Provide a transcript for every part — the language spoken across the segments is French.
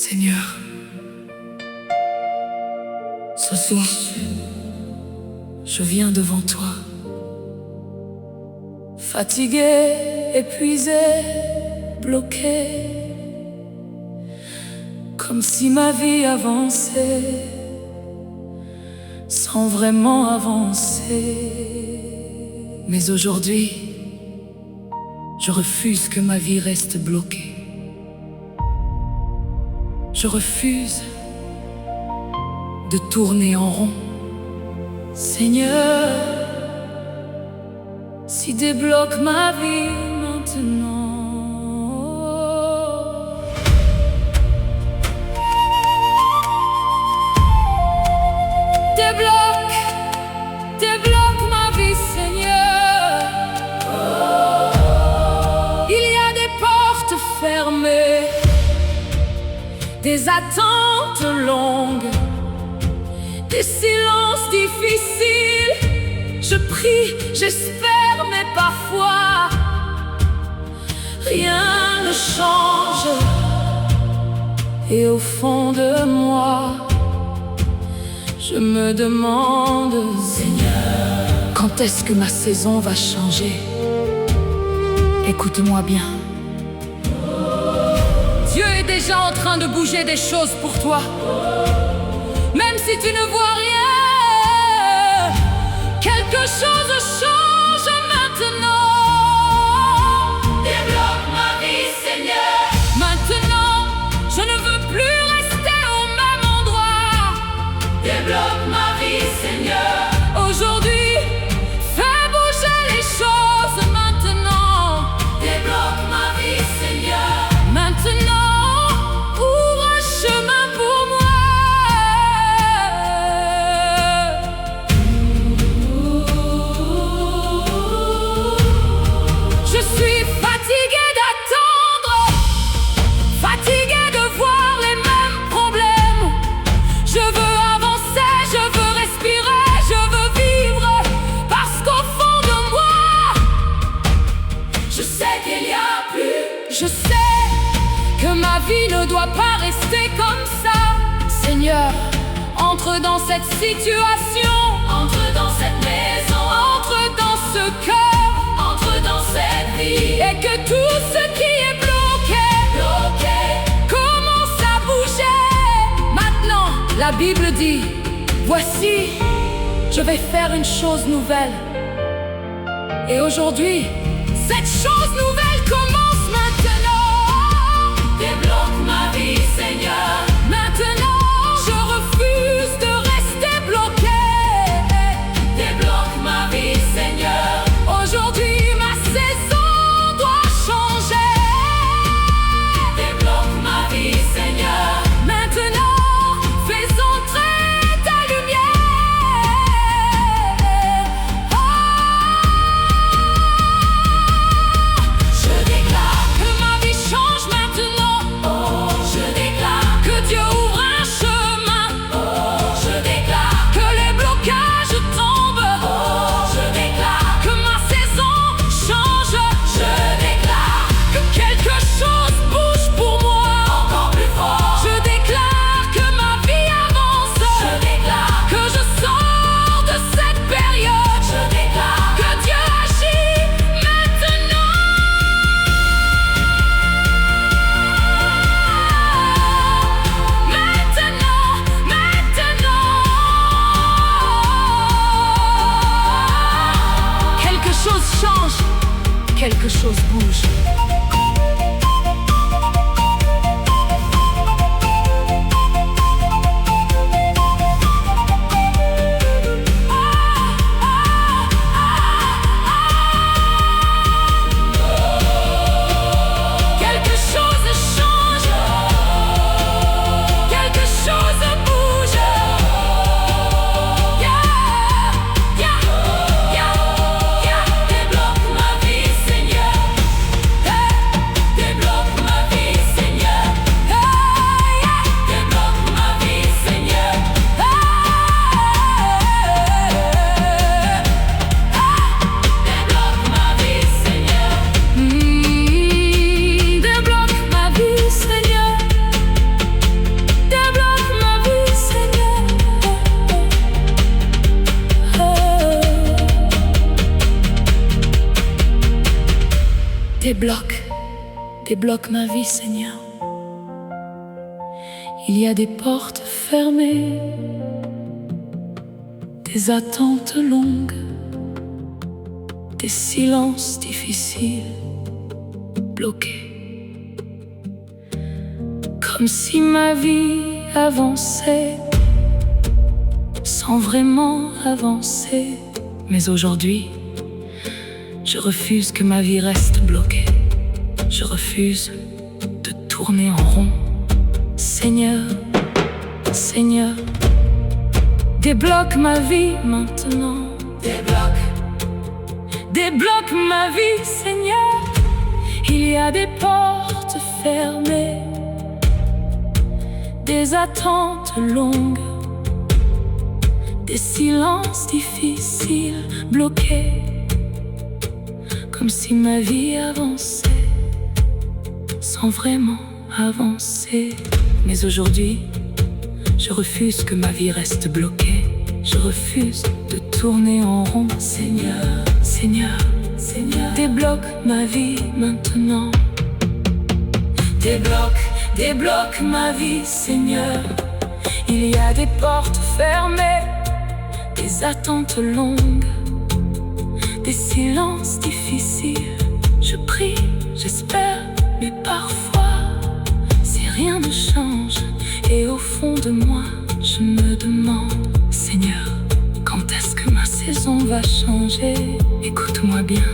Seigneur, ce soir, je viens devant toi, fatigué, épuisé, bloqué, comme si ma vie avançait, sans vraiment avancer. Mais aujourd'hui, je refuse que ma vie reste bloquée. Je refuse de tourner en rond. Seigneur, si débloque ma vie maintenant. Débloque ma vie, Seigneur. Il y a des portes fermées, des attentes longues, des silences difficiles. Je prie, j'espère, mais parfois rien ne change. Et au fond de moi, je me demande, Seigneur, quand est-ce que ma saison va changer? Écoute-moi bien. Dieu est déjà en train de bouger des choses pour toi. Même si tu ne vois rien, quelque chose change maintenant. Débloque ma vie, Seigneur. Maintenant, je ne veux plus rester au même endroit. Débloque ma vie, Seigneur. Aujourd'hui, fais bouger les choses maintenant. Débloque ma vie, Seigneur. Maintenant, ouvre un chemin pour moi. Je suis fatigué d'attendre, fatigué de voir les mêmes problèmes. Je veux avancer, je veux respirer, je veux vivre, parce qu'au fond de moi, je sais qu'il y a plus. Je sais que ma vie ne doit pas rester comme ça. Seigneur, entre dans cette situation, entre dans cette maison, entre dans ce cœur, entre dans cette vie, et que tout ce qui est bloqué commence à bouger. Maintenant, la Bible dit, voici, je vais faire une chose nouvelle. Et aujourd'hui, cette chose nouvelle commence maintenant. Débloque ma vie, Seigneur. Maintenant, je refuse de rester bloqué. Débloque ma vie, Seigneur. Aujourd'hui, ma saison doit changer. Débloque ma vie, Seigneur. Maintenant, fais entrer ta lumière. Je déclare que ma vie change maintenant. Je déclare que Dieu ouvre un chemin. Je déclare que les blocages tombent. Je déclare que ma saison change. Je déclare que quelque chose bouge pour moi. Encore plus fort. Je déclare que ma vie avance. Je déclare que je sors de cette période. Je déclare que Dieu agit maintenant. Maintenant. Quelque chose change, quelque chose bouge. Quelque chose change, quelque chose bouge. Débloque ma vie, Seigneur. débloque ma vie, Seigneur. Il y a des portes fermées, des attentes longues, des silences difficiles, bloqués. Comme si ma vie avançait, sans vraiment avancer. Mais aujourd'hui, je refuse que ma vie reste bloquée. Je refuse de tourner en rond. Seigneur, Seigneur, débloque ma vie maintenant. Débloque ma vie, Seigneur. Il y a des portes fermées, des attentes longues, des silences difficiles, bloqués. Comme si ma vie avançait, sans vraiment avancer. Mais aujourd'hui, je refuse que ma vie reste bloquée. Je refuse de tourner en rond. Seigneur, Seigneur, Seigneur, débloque ma vie maintenant. Débloque ma vie, Seigneur. Il y a des portes fermées, des attentes longues, des silences difficiles. Je prie, j'espère, mais parfois si rien ne change. Et au fond de moi, je me demande, Seigneur, quand est-ce que ma saison va changer? Écoute-moi bien.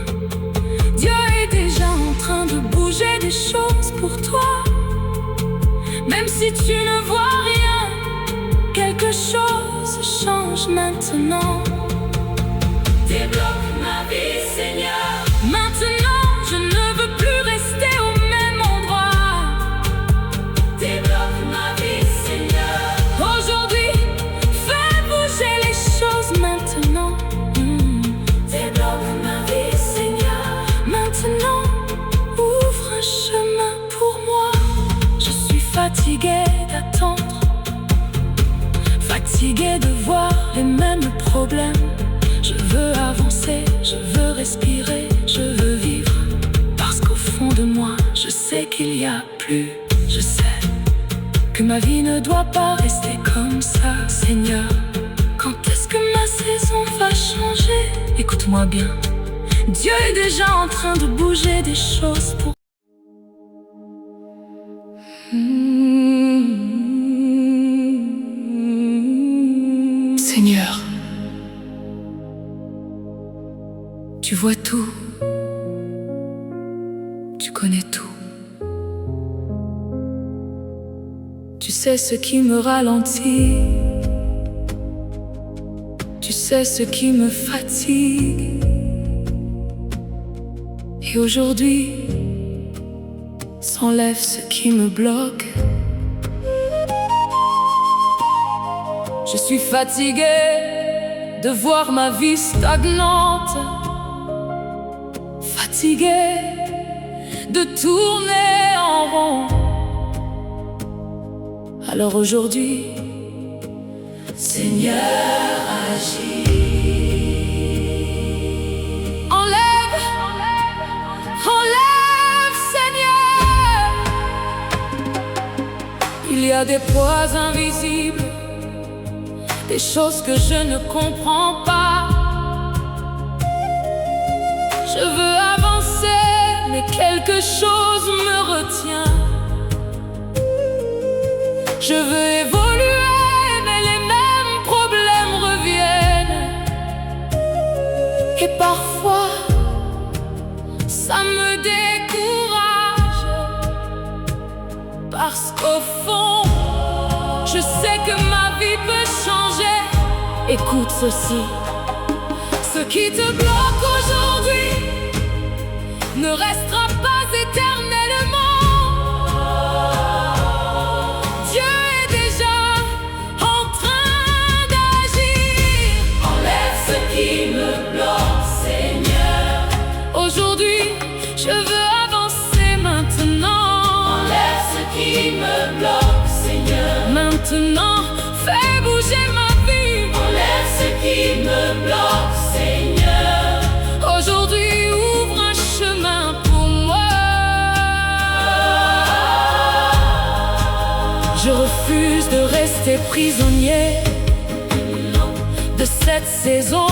Dieu est déjà en train de bouger des choses pour toi. Même si tu ne vois rien, quelque chose change maintenant. Débloque ma vie, Seigneur. Maintenant, je ne veux plus rester au même endroit. Débloque ma vie, Seigneur. Aujourd'hui, fais bouger les choses maintenant. Débloque ma vie, Seigneur. Maintenant, ouvre un chemin pour moi. Je suis fatiguée d'attendre, fatiguée de voir les mêmes problèmes. Je veux avancer, je veux respirer, je veux vivre. Parce qu'au fond de moi, je sais qu'il y a plus. Je sais que ma vie ne doit pas rester comme ça. Seigneur, quand est-ce que ma saison va changer? Écoute-moi bien. Dieu est déjà en train de bouger des choses pour... Seigneur, tu vois tout, tu connais tout. Tu sais ce qui me ralentit, tu sais ce qui me fatigue. Et aujourd'hui, s'enlève ce qui me bloque. Je suis fatiguée de voir ma vie stagnante, fatiguée de tourner en rond. Alors aujourd'hui, Seigneur, agis. Enlève, Seigneur. Il y a des poids invisibles, des choses que je ne comprends pas. Je veux avancer, mais quelque chose me retient. Je veux évoluer, mais les mêmes problèmes reviennent. Et parfois, ça me décourage. Parce qu'au fond, je sais que ma vie peut changer. Écoute ceci. Ce qui te bloque aujourd'hui ne restera pas éternellement. Dieu est déjà en train d'agir. Enlève ce qui me bloque, Seigneur. Aujourd'hui, je veux avancer maintenant. Enlève ce qui me bloque, Seigneur. Maintenant, fais bouger ma vie. Enlève ce qui me bloque, Seigneur. Aujourd'hui, ouvre un chemin pour moi. Je refuse de rester prisonnier de cette saison.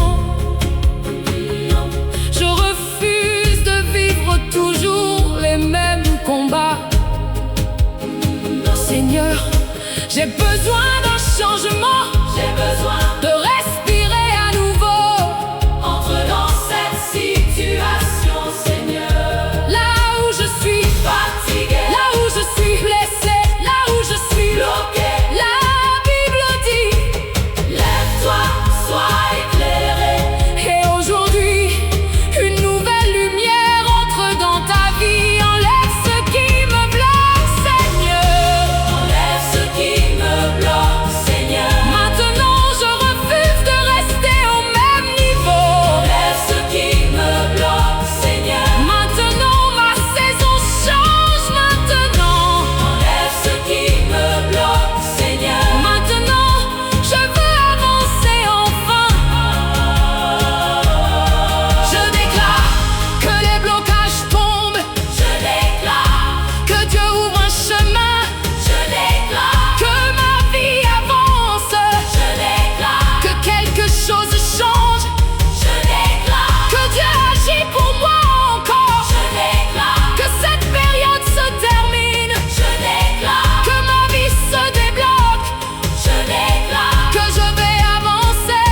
Je refuse de vivre toujours les mêmes combats. Seigneur, j'ai besoin d'un changement. J'ai besoin de respirer à nouveau. Entre dans cette situation, Seigneur. Là où je suis fatigué, là où je suis blessé, là où je suis bloqué, la Bible dit: lève-toi, sois éclairé. Et aujourd'hui, une nouvelle lumière entre dans ta vie. Enlève ce qui me bloque, Seigneur. Enlève ce qui me bloque, Seigneur. Maintenant, je refuse de rester au même niveau. Enlève ce qui me bloque, Seigneur. Maintenant, ma saison change maintenant. Enlève ce qui me bloque, Seigneur. Maintenant, je veux avancer enfin. Je déclare que les blocages tombent. Je déclare que Dieu ouvre un chemin. Je déclare que ma vie avance. Je déclare que quelque chose change. Je déclare que Dieu agit pour moi encore. Je déclare que cette période se termine. Je déclare que ma vie se débloque. Je déclare que je vais avancer.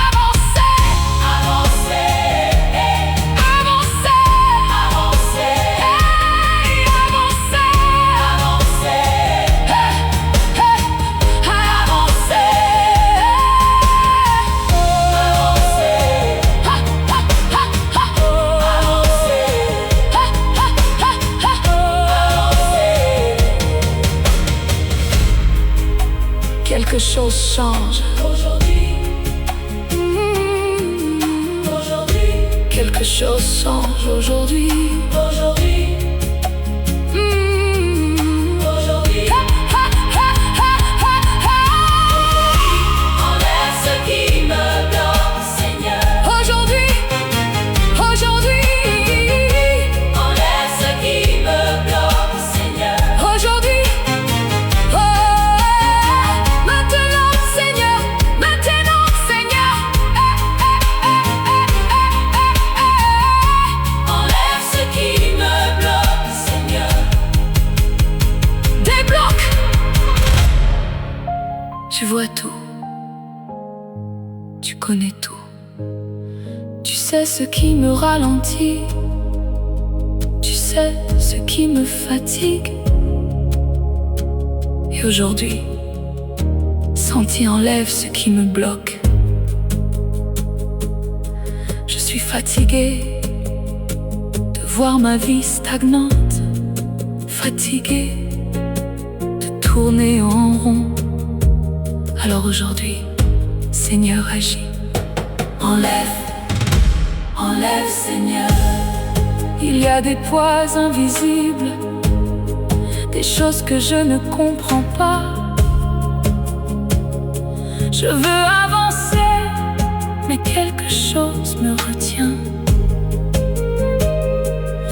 Avancer, avancer, avancer, avancer, avancer, quelque chose change aujourd'hui. Aujourd'hui, quelque chose change aujourd'hui. Aujourd'hui, aujourd'hui. Enlève ce qui me bloque, Seigneur. Aujourd'hui, aujourd'hui. Enlève ce qui me bloque, Seigneur. Aujourd'hui. Maintenant, Seigneur, maintenant, Seigneur. Enlève ce qui me bloque, Seigneur. Débloque. Tu vois tout. Tu connais tout. Tu sais ce qui me ralentit. Tu sais ce qui me fatigue. Et aujourd'hui, Senti enlève ce qui me bloque. Je suis fatiguée de voir ma vie stagnante, fatiguée de tourner en rond. Alors aujourd'hui, Seigneur, agis. Enlève, enlève, Seigneur. Il y a des poids invisibles, des choses que je ne comprends pas. Je veux avancer, mais quelque chose me retient.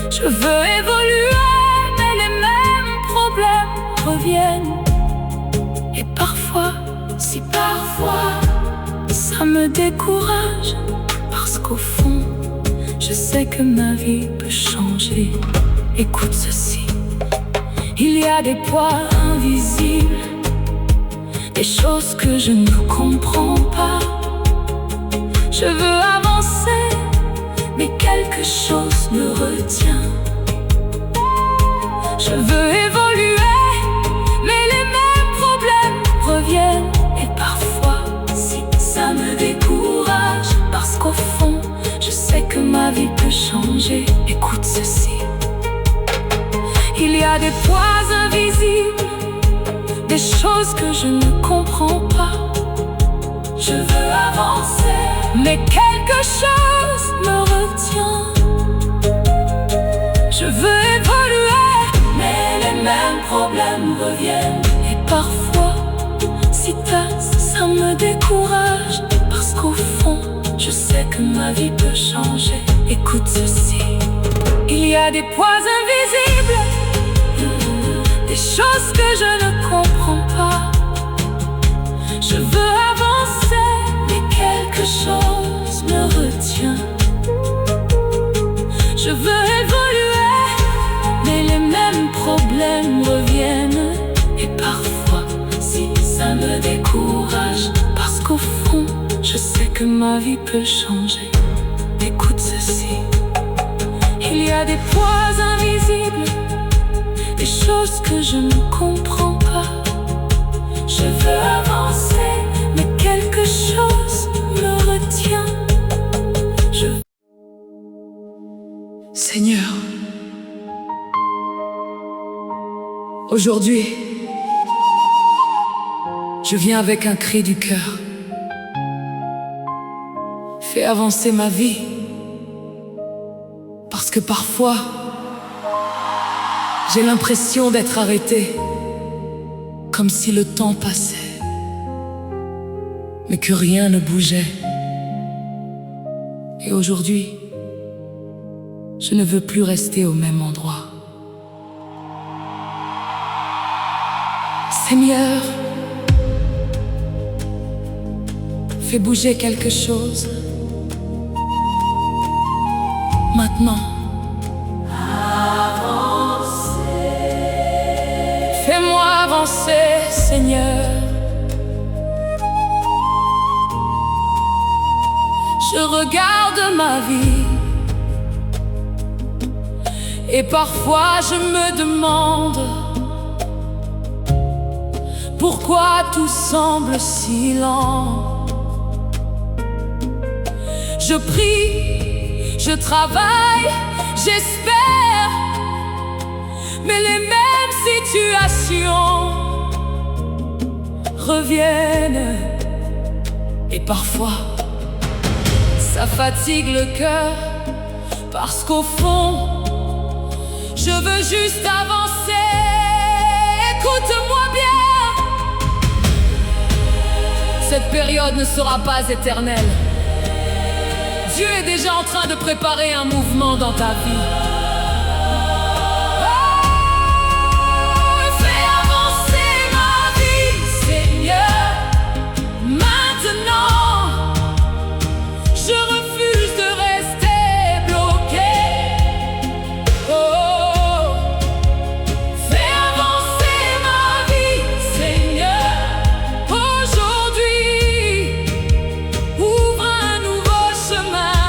Je veux évoluer, mais les mêmes problèmes reviennent. Et parfois, si parfois, ça me décourage, parce qu'au fond, je sais que ma vie peut changer. Écoute ceci. Il y a des poids invisibles, des choses que je ne comprends pas. Je veux avancer, mais quelque chose me retient. Je veux évoluer, mais les mêmes problèmes reviennent. Et parfois, si ça me décourage, parce qu'au fond, je sais que ma vie peut changer. Écoute ceci. Il y a des poids invisibles, des choses que je ne comprends pas. Je veux avancer, mais quelque chose me retient. Je veux évoluer, mais les mêmes problèmes reviennent. Et parfois, si ça me décourage, parce qu'au fond, je sais que ma vie peut changer. Écoute ceci. Il y a des poids invisibles, choses que je ne comprends pas. Je veux avancer, mais quelque chose me retient. Je veux évoluer, mais les mêmes problèmes reviennent. Et parfois, si ça me décourage, parce qu'au fond, je sais que ma vie peut changer. Écoute ceci. Il y a des poids invisibles, des choses que je ne comprends pas. Je veux avancer, mais quelque chose me retient. Seigneur, aujourd'hui, je viens avec un cri du cœur. Fais avancer ma vie, parce que parfois, j'ai l'impression d'être arrêté, comme si le temps passait, mais que rien ne bougeait. Et aujourd'hui, je ne veux plus rester au même endroit. Seigneur, fais bouger quelque chose. Maintenant, fais-moi avancer, Seigneur. Je regarde ma vie et parfois je me demande pourquoi tout semble si lent. Je prie, je travaille, j'espère, mais les mêmes situations reviennent. Et parfois, ça fatigue le cœur, parce qu'au fond, je veux juste avancer. Écoute-moi bien. Cette période ne sera pas éternelle. Dieu est déjà en train de préparer un mouvement dans ta vie. Fais avancer ma vie, Seigneur. Maintenant, je refuse de rester bloqué. Oh, fais avancer ma vie, Seigneur. Aujourd'hui, ouvre un nouveau chemin.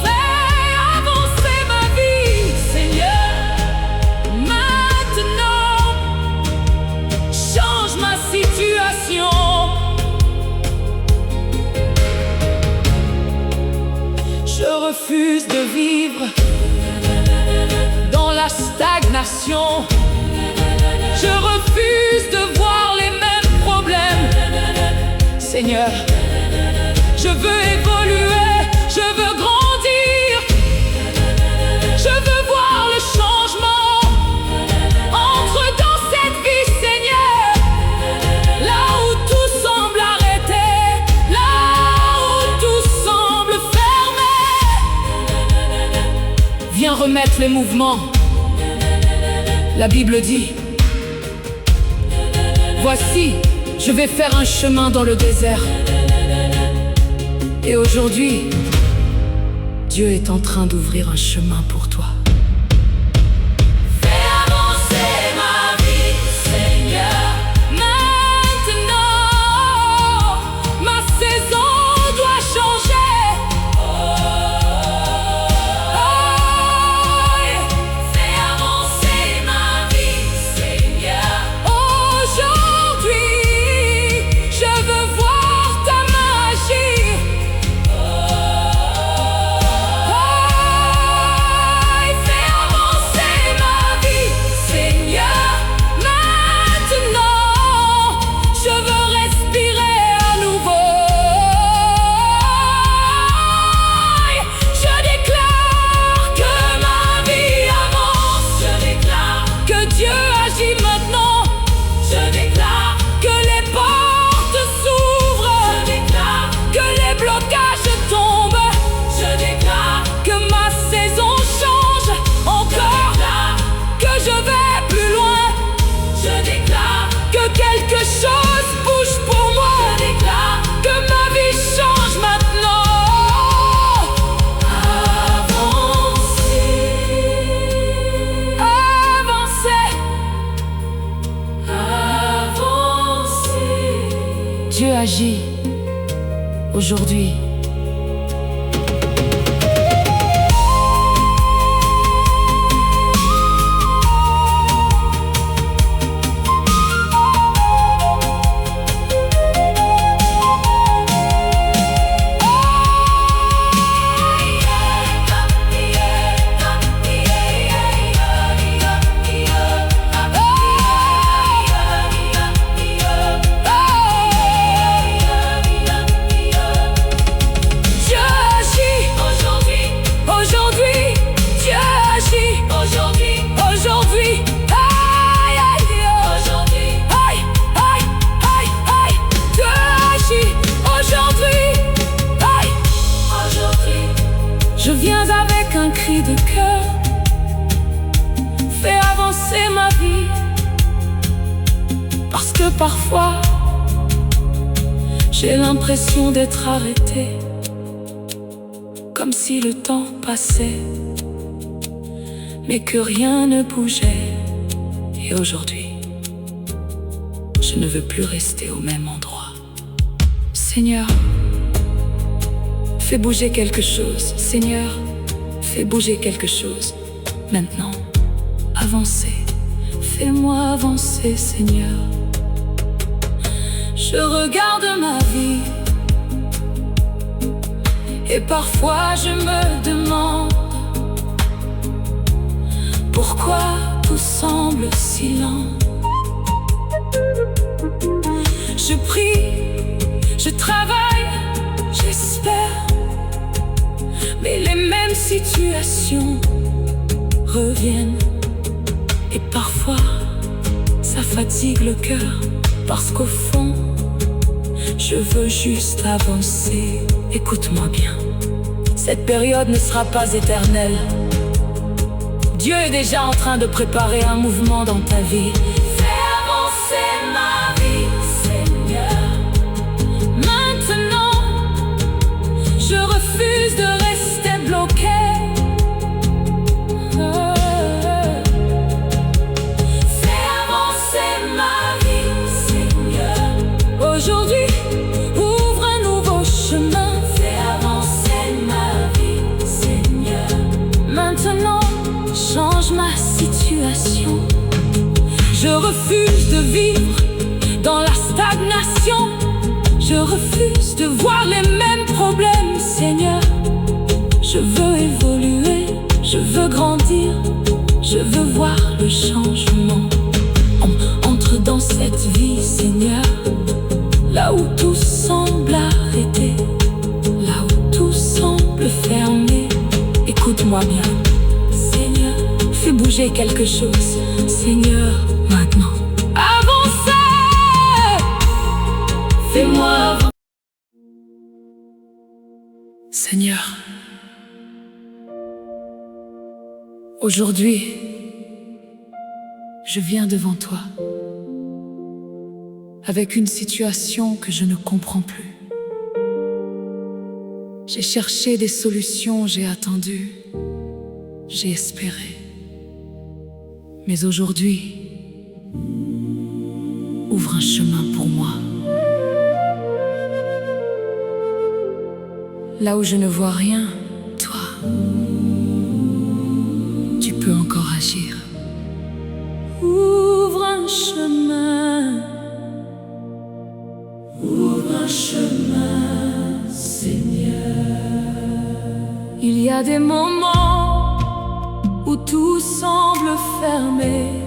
Fais avancer ma vie, Seigneur. Maintenant, change ma situation. Je refuse de vivre dans la stagnation. Je refuse de voir les mêmes problèmes. Seigneur, je veux évoluer, je veux grandir. Je veux voir le changement. Entre dans cette vie, Seigneur. Là où tout semble arrêté, là où tout semble fermé, viens remettre les mouvements. La Bible dit: voici, je vais faire un chemin dans le désert. Et aujourd'hui, Dieu est en train d'ouvrir un chemin pour toi. Fais avancer ma vie, Seigneur. Maintenant, ma saison doit changer. Fais avancer ma vie, Seigneur. Aujourd'hui, je veux voir ta main agir. aujourd'hui. Je viens avec un cri de cœur, fais avancer ma vie. Parce que parfois, j'ai l'impression d'être arrêté, comme si le temps passait, mais que rien ne bougeait. Et aujourd'hui, je ne veux plus rester au même endroit. Seigneur, fais bouger quelque chose, Seigneur, fais bouger quelque chose. Maintenant, avancez, fais-moi avancer, Seigneur. Je regarde ma vie et parfois je me demande pourquoi tout semble si lent. Je prie, je travaille, j'espère, mais les mêmes situations reviennent. Et parfois, ça fatigue le cœur, parce qu'au fond, je veux juste avancer. Écoute-moi bien, cette période ne sera pas éternelle. Dieu est déjà en train de préparer un mouvement dans ta vie. Fais avancer ma vie, Seigneur. Maintenant, je refuse de rester bloqué. Fais avancer ma vie, Seigneur. Aujourd'hui, ouvre un nouveau chemin. Fais avancer ma vie, Seigneur. Maintenant, change ma situation. Je refuse de vivre dans la stagnation. Je refuse de voir les mêmes problèmes, Seigneur. Je veux évoluer, je veux grandir, je veux voir le changement. Entre dans cette vie, Seigneur, là où tout semble arrêté, là où tout semble fermé. Écoute-moi bien, Seigneur, fais bouger quelque chose, Seigneur, maintenant. Avancez, fais-moi avancer. Seigneur, aujourd'hui, je viens devant toi avec une situation que je ne comprends plus. J'ai cherché des solutions, j'ai attendu, j'ai espéré. Mais aujourd'hui, ouvre un chemin pour moi. Là où je ne vois rien, toi, tu peux encore agir. Ouvre un chemin. Ouvre un chemin, Seigneur. Il y a des moments où tout semble fermé,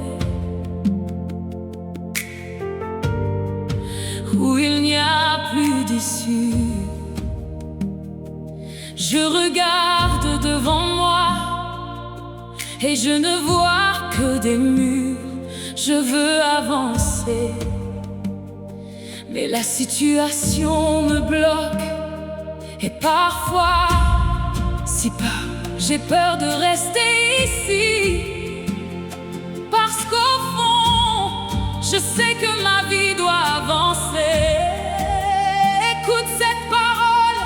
où il n'y a plus d'issue. Je regarde devant moi et je ne vois que des murs. Je veux avancer, mais la situation me bloque. Et parfois, si peur, j'ai peur de rester ici, parce qu'au fond, je sais que ma vie doit avancer. Écoute cette parole,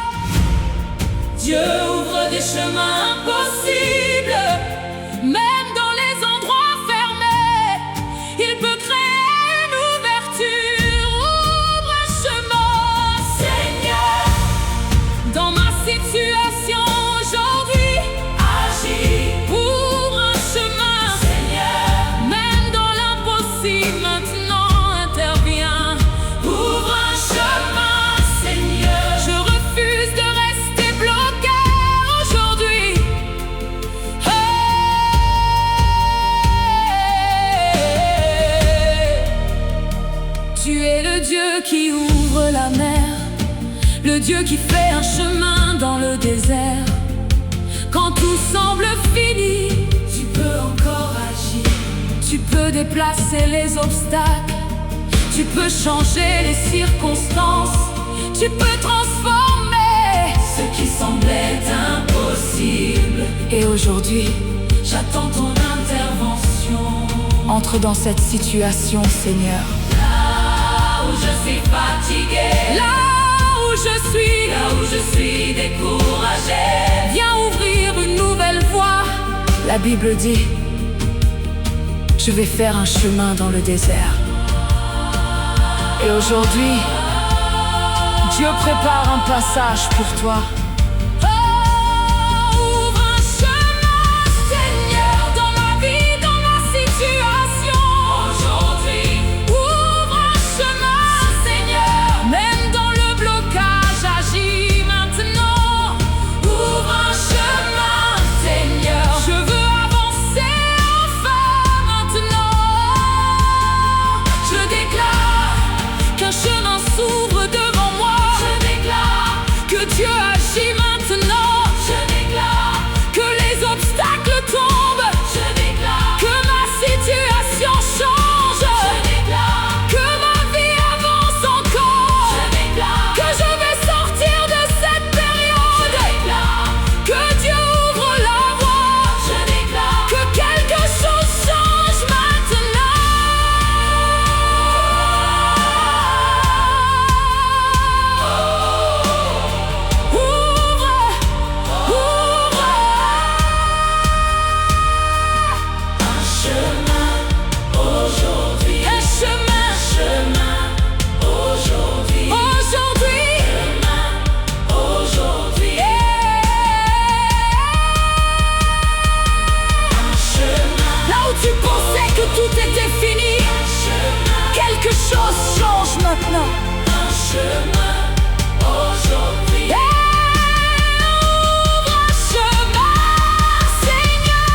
Dieu ouvre des chemins impossibles, même dans les endroits fermés. Il peut créer une ouverture. Ouvre un chemin, Seigneur. dans ma situation aujourd'hui. Agis, ouvre un chemin, Seigneur. Même dans l'impossible, maintenant interviens. Ouvre un chemin, Seigneur. Je refuse de rester bloqué aujourd'hui. Tu es le Dieu qui ouvre la mer, le Dieu qui fait un chemin dans le désert. Quand tout semble fini, tu peux encore agir. Tu peux déplacer les obstacles, tu peux changer les circonstances, tu peux transformer ce qui semblait impossible. Et aujourd'hui, j'attends ton intervention. Entre dans cette situation, Seigneur. Là où je suis fatigué, là où je suis découragé, viens ouvrir une nouvelle voie. La Bible dit, je vais faire un chemin dans le désert. Et aujourd'hui, Dieu prépare un passage pour toi. Ouvre un chemin, Seigneur, dans ma vie, dans ma situation. Aujourd'hui, ouvre un chemin, Seigneur. Même dans le blocage, agis maintenant. Ouvre un chemin, Seigneur. Je veux avancer enfin maintenant. Je déclare qu'un chemin s'ouvre devant moi. Je déclare que Dieu agit maintenant. Je déclare que les obstacles tombent. Je déclare que ma situation change. Je déclare que ma vie avance encore. Je déclare que je vais sortir de cette période. Je déclare que Dieu ouvre la voie. Je déclare que quelque chose change maintenant. Ouvre un chemin aujourd'hui. Un chemin aujourd'hui. Aujourd'hui. Un chemin. Là où tu pensais que tout était fini, quelque chose change maintenant. Un chemin aujourd'hui. Ouvre un chemin, Seigneur.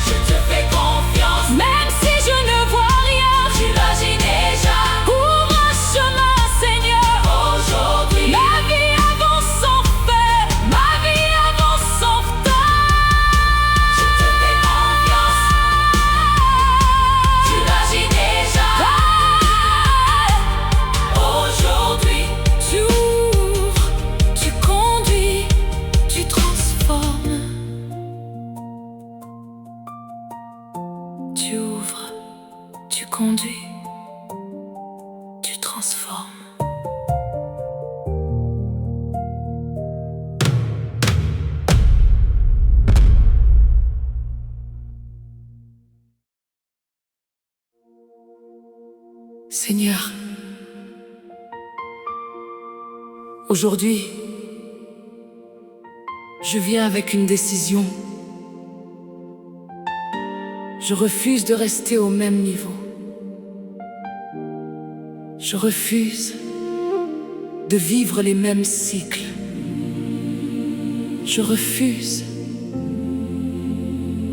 Je te fais confiance, même si je ne vois rien. Tu l'agis déjà. Ouvre un chemin, Seigneur. Aujourd'hui, ma vie avance sans fait. Ma vie avance sans retard. Je te fais confiance. Tu l'agis déjà. Aujourd'hui, tu ouvres, tu conduis, tu transformes. Tu ouvres, tu conduis, tu transformes. Seigneur, aujourd'hui, je viens avec une décision. Je refuse de rester au même niveau. Je refuse de vivre les mêmes cycles. Je refuse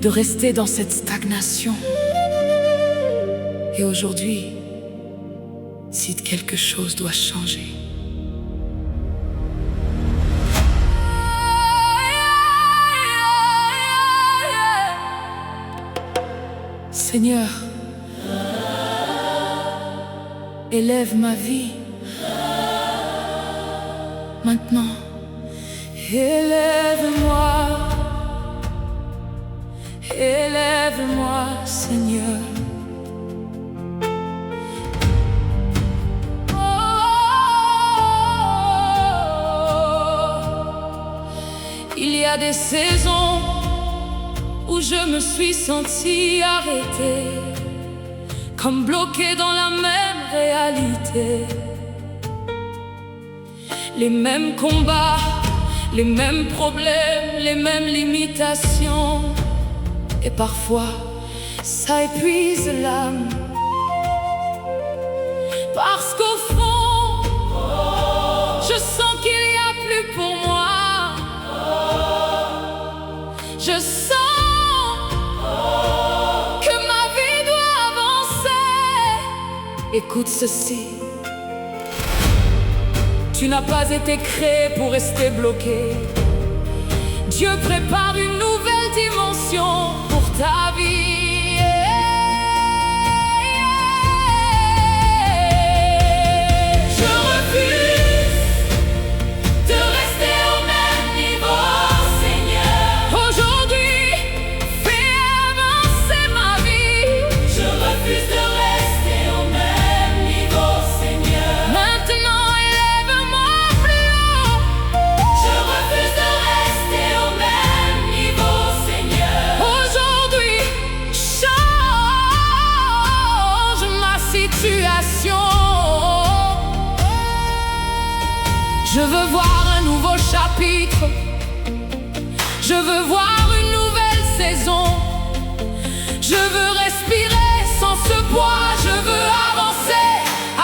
de rester dans cette stagnation. Et aujourd'hui, si quelque chose doit changer, Seigneur, élève ma vie maintenant. Élève-moi, élève-moi, Seigneur. Il y a des saisons où je me suis sentie arrêtée, comme bloquée dans la même réalité. Les mêmes combats, les mêmes problèmes, les mêmes limitations. Et parfois, ça épuise l'âme. Parce qu'au fond, je sens qu'il n'y a plus pour moi. Je sens que ma vie doit avancer. Écoute ceci. Tu n'as pas été créé pour rester bloqué. Dieu prépare une nouvelle dimension pour ta vie. Je refuse de rester au même niveau, Seigneur. Aujourd'hui, fais avancer ma vie. Je refuse de rester au même niveau, Seigneur. Maintenant, élève-moi plus haut. Je refuse de rester au même niveau, Seigneur. Aujourd'hui, change ma situation. Je veux voir un nouveau chapitre. Je veux voir une nouvelle saison. Je veux respirer sans ce poids. Je veux avancer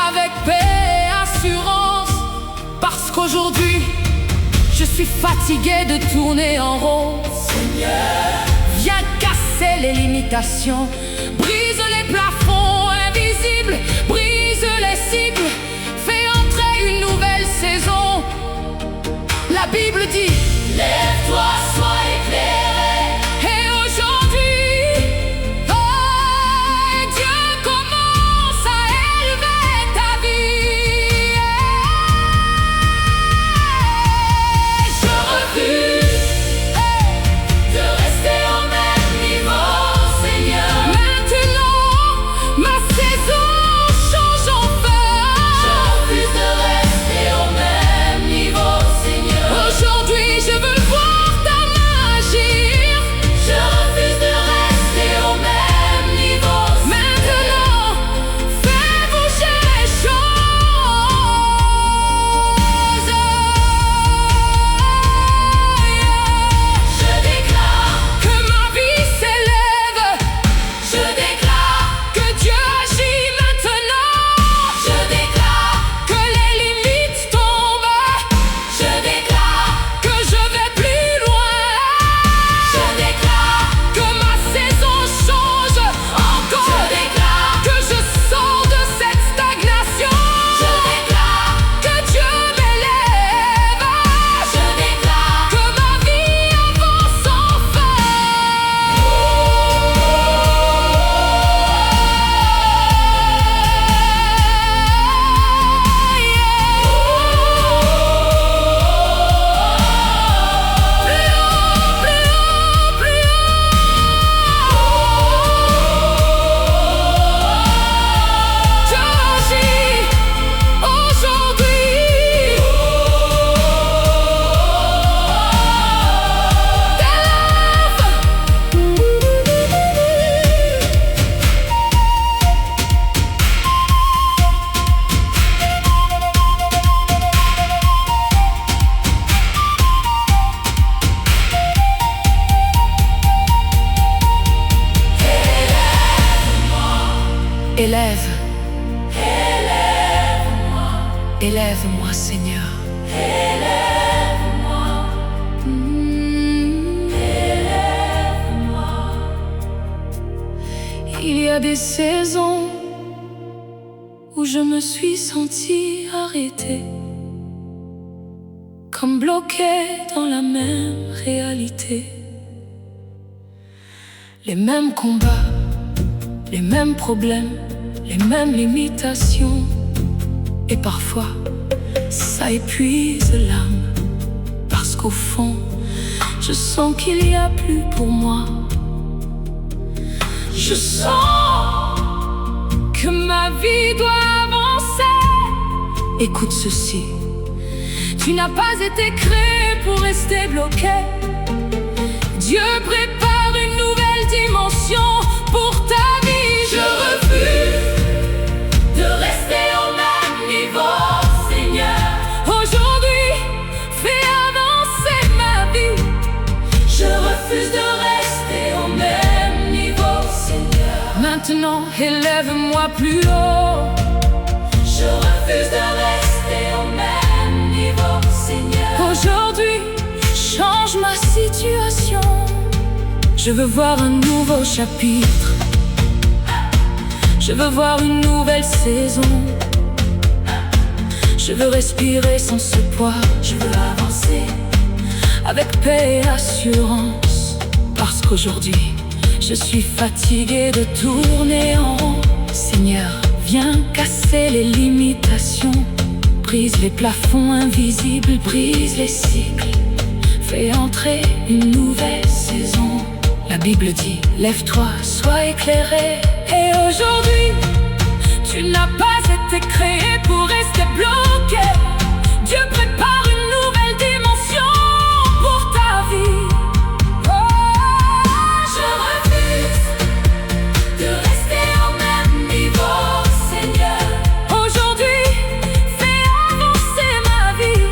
avec paix et assurance. Parce qu'aujourd'hui, je suis fatigué de tourner en rond. Seigneur, viens casser les limitations. Brise les plafonds invisibles. Brise les cycles. Fais entrer une nouvelle saison. La Bible dit: lève-toi, sois éclairé. Et aujourd'hui, Dieu commence à élever ta vie. Je refuse de rester au même niveau, Seigneur. Maintenant, ma saison change enfin. Je refuse de rester au même niveau, Seigneur. Aujourd'hui, je veux voir ta main agir. Je refuse de rester au même niveau, Seigneur. Maintenant, fais bouger les choses. Je déclare que ma vie s'élève. Je déclare que Dieu agit maintenant. Je déclare que les limites tombent. Je déclare que je vais plus loin. Je déclare que ma saison change encore. Je déclare que je sors de cette stagnation. Je déclare que Dieu m'élève. Je déclare que ma vie avance enfin. Dieu agit aujourd'hui. Élève, élève-moi, élève-moi, Seigneur. Élève-moi, élève-moi. Il y a des saisons où je me suis sentie arrêtée, comme bloquée dans la même réalité. Les mêmes combats, les mêmes problèmes, les mêmes limitations. Et parfois, ça épuise l'âme. Parce qu'au fond, je sens qu'il n'y a plus pour moi. Je sens que ma vie doit avancer. Écoute ceci. Tu n'as pas été créé pour rester bloqué. Dieu prépare une nouvelle dimension pour ta vie. Je refuse de rester au même niveau, Seigneur. Aujourd'hui, fais avancer refuse de rester au même niveau, Seigneur. Maintenant, élève-moi plus haut. Je refuse de rester au même niveau, Seigneur. Aujourd'hui, change ma situation. Je veux voir un nouveau chapitre. Je veux voir une nouvelle saison. Je veux respirer sans ce poids. Je veux avancer avec paix et assurance. Parce qu'aujourd'hui, je suis fatigué de tourner en rond. Seigneur, viens casser les limitations. Brise les plafonds invisibles, brise les cycles. Fais entrer une nouvelle saison. La Bible dit, lève-toi, sois éclairé. Et aujourd'hui, tu n'as pas été créé pour rester bloqué. Dieu prépare une nouvelle dimension pour ta vie. Oh, je refuse de rester au même niveau, Seigneur. Aujourd'hui, fais avancer ma vie.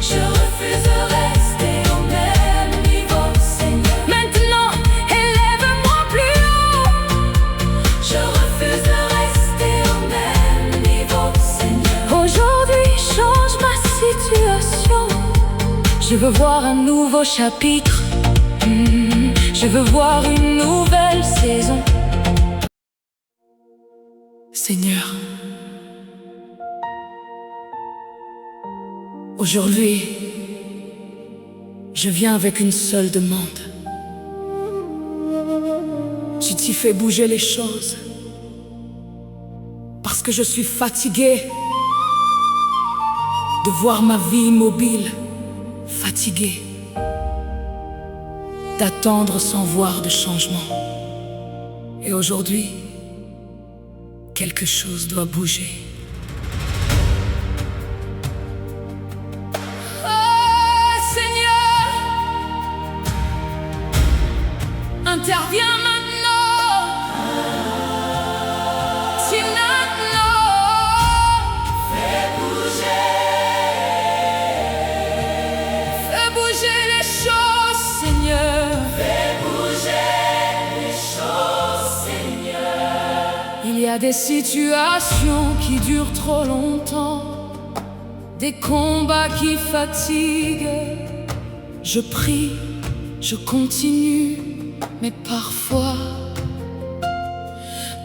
Je refuse de rester au même niveau, Seigneur. Maintenant, élève-moi plus haut. Je refuse de rester au même niveau, Seigneur. Aujourd'hui, change ma situation. Je veux voir un nouveau chapitre. Je veux voir une nouvelle saison. Seigneur, aujourd'hui, je viens avec une seule demande. Tu t'y fais bouger les choses. Parce que je suis fatigué de voir ma vie immobile, fatigué d'attendre sans voir de changement. Et aujourd'hui, quelque chose doit bouger. Oh Seigneur, interviens maintenant. Si maintenant, fais bouger les choses, Seigneur. Fais bouger les choses, Seigneur. Il y a des situations qui durent trop longtemps, des combats qui fatiguent. Je prie, je continue, mais parfois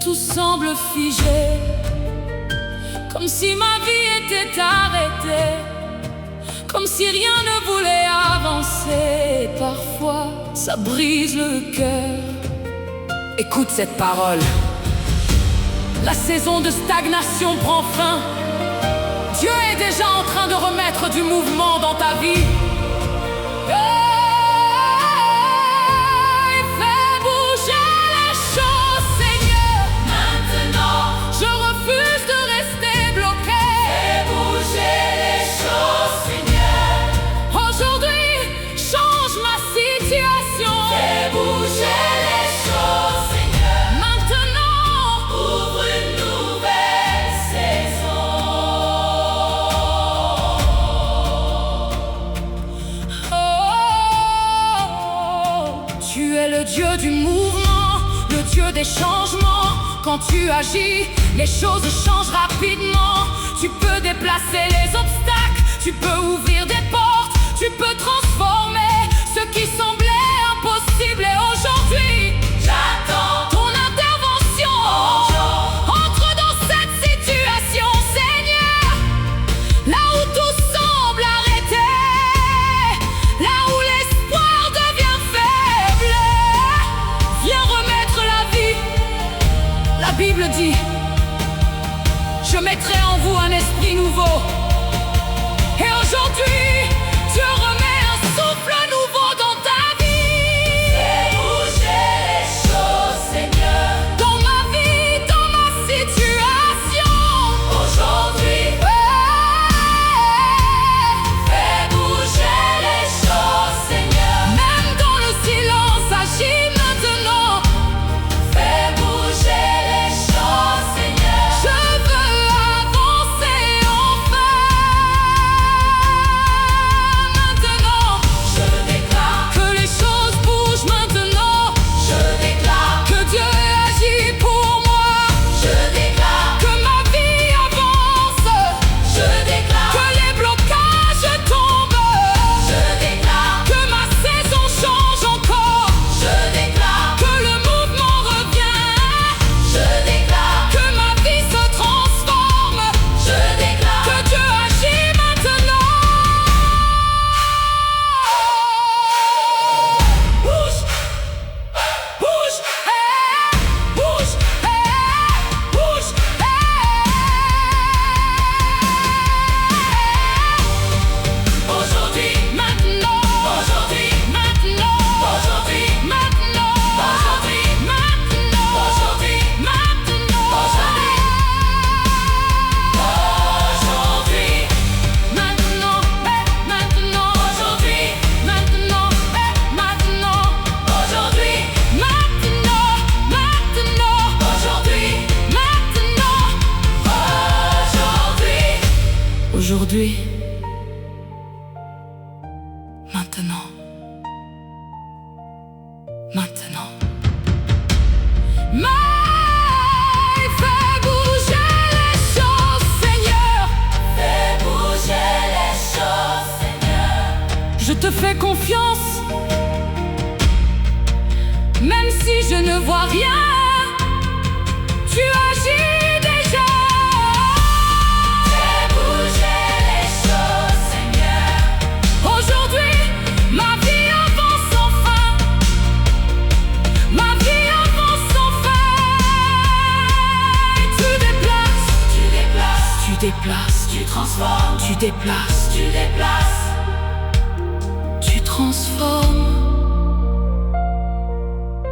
tout semble figé, comme si ma vie était arrêtée, comme si rien ne voulait avancer. Parfois, ça brise le cœur. Écoute cette parole. La saison de stagnation prend fin. Dieu est déjà en train de remettre du mouvement dans ta vie. Fais bouger les choses, Seigneur. Maintenant, je refuse de rester bloqué. Fais bouger les choses, Seigneur. Aujourd'hui, change ma situation. Fais bouger les choses, Seigneur. Maintenant, ouvre une nouvelle saison. Oh, tu es le Dieu du mouvement, le Dieu des changements. Quand tu agis, les choses changent rapidement. Tu peux déplacer les obstacles, tu peux ouvrir des portes, tu peux transformer ce qui semblait impossible. Et aujourd'hui, j'attends ton intervention. Entre dans cette situation, Seigneur. Là où tout semble arrêté, là où l'espoir devient faible, viens remettre la vie. La Bible dit, je mettrai en vous un esprit nouveau. Et aujourd'hui, Dieu remet un souffle nouveau dans ta Maintenant. Maintenant. Mais fais bouger les choses, Seigneur. Fais bouger les choses, Seigneur. Je te fais confiance, même si je ne vois rien. Tu agis déjà. Fais bouger les choses, Seigneur. Aujourd'hui, ma vie avance enfin. Ma vie avance enfin. Tu déplaces, tu déplaces, tu déplaces, tu transformes, tu déplaces, tu déplaces, tu transformes,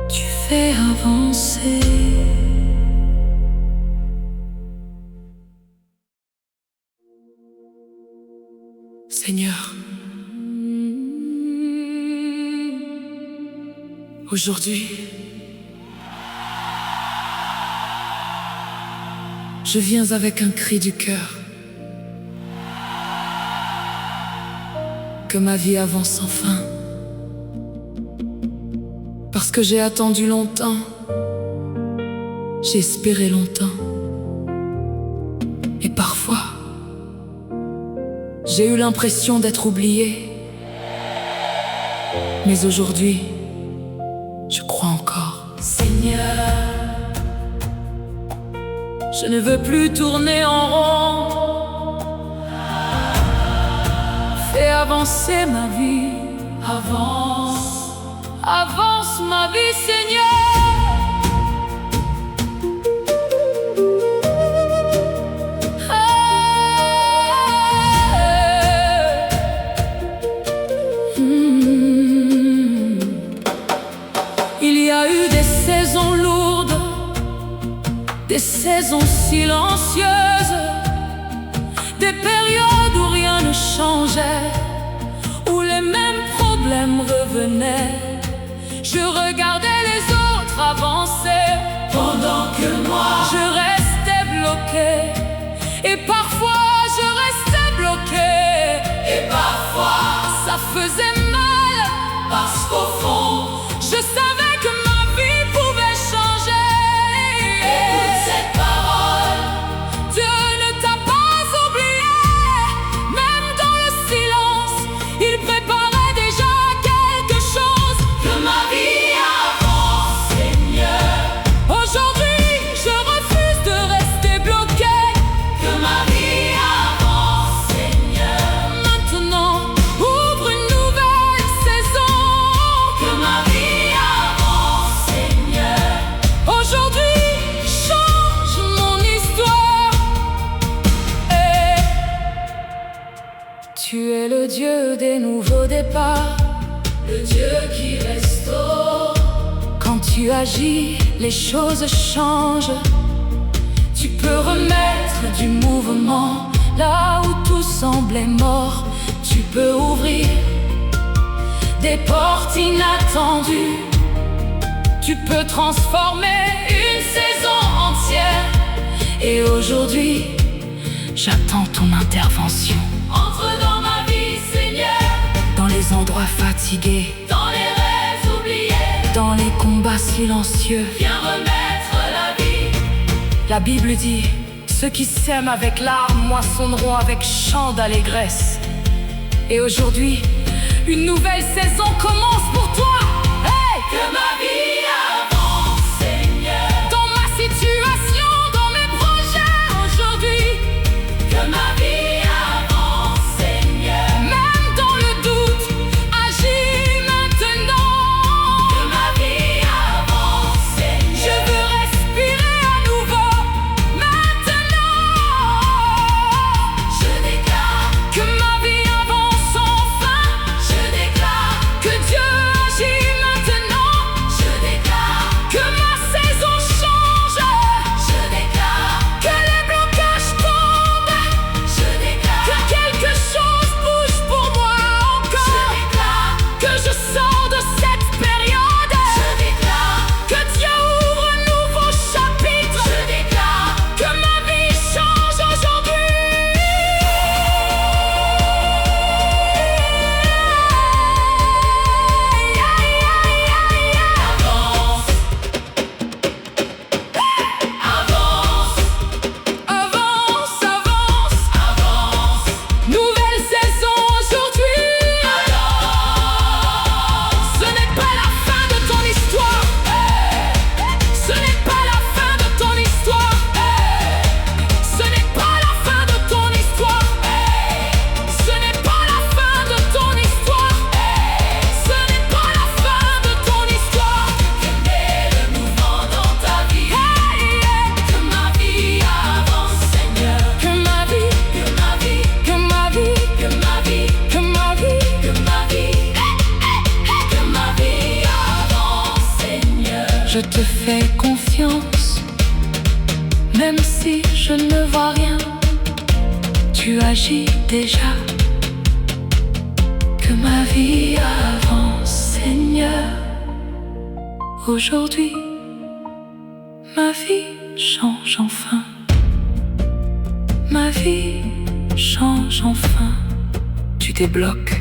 tu fais avancer. Seigneur, aujourd'hui, je viens avec un cri du cœur. Que ma vie avance enfin. Parce que j'ai attendu longtemps. J'ai espéré longtemps. Et parfois, j'ai eu l'impression d'être oublié. Mais aujourd'hui, je crois encore. Seigneur, je ne veux plus tourner en rond. Fais avancer ma vie. Avance, avance ma vie, Seigneur. Il y a eu des saisons lourdes, des saisons silencieuses, des périodes où rien ne changeait, où les mêmes problèmes revenaient. Je regardais les autres avancer, pendant que moi je restais bloqué. Et parfois je restais bloqué, et parfois ça faisait mal, parce qu'au fond je savais que ma vie pouvait changer. Écoute cette parole, Dieu ne t'a pas oublié. Même dans le silence, il préparait déjà quelque chose. Que ma vie avance, Seigneur. Aujourd'hui, je refuse de rester bloqué. Que ma vie avance, Seigneur. Maintenant, ouvre une nouvelle saison. Que ma vie avance, Seigneur. Aujourd'hui, change mon histoire. Et tu es le Dieu des nouveaux départs, le Dieu qui restaure. Quand tu agis, les choses changent. Tu peux remettre du mouvement là où tout semblait mort. Tu peux ouvrir des portes inattendues. Tu peux transformer une saison entière. Et aujourd'hui, j'attends ton intervention. Entre dans ma vie, Seigneur. Dans les endroits fatigués, dans les rêves oubliés, dans les combats silencieux, viens remettre la vie. La Bible dit: ceux qui sèment avec larmes moissonneront avec chant d'allégresse. Et aujourd'hui, une nouvelle saison commence pour toi. Hey! Que ma vie avance, Seigneur. Dans ma situation, dans mes projets aujourd'hui. Que ma vie avance, Seigneur. Même dans le doute, agis maintenant. Que ma vie avance, Seigneur. Je veux respirer à nouveau maintenant. Je déclare que ma vie avance enfin. Je déclare que Dieu agit maintenant. Je te fais confiance, même si je ne vois rien. Tu agis déjà, que ma vie avance, Seigneur. Aujourd'hui, ma vie change enfin. Ma vie change enfin. Tu débloques,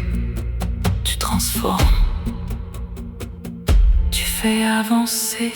tu transformes, tu fais avancer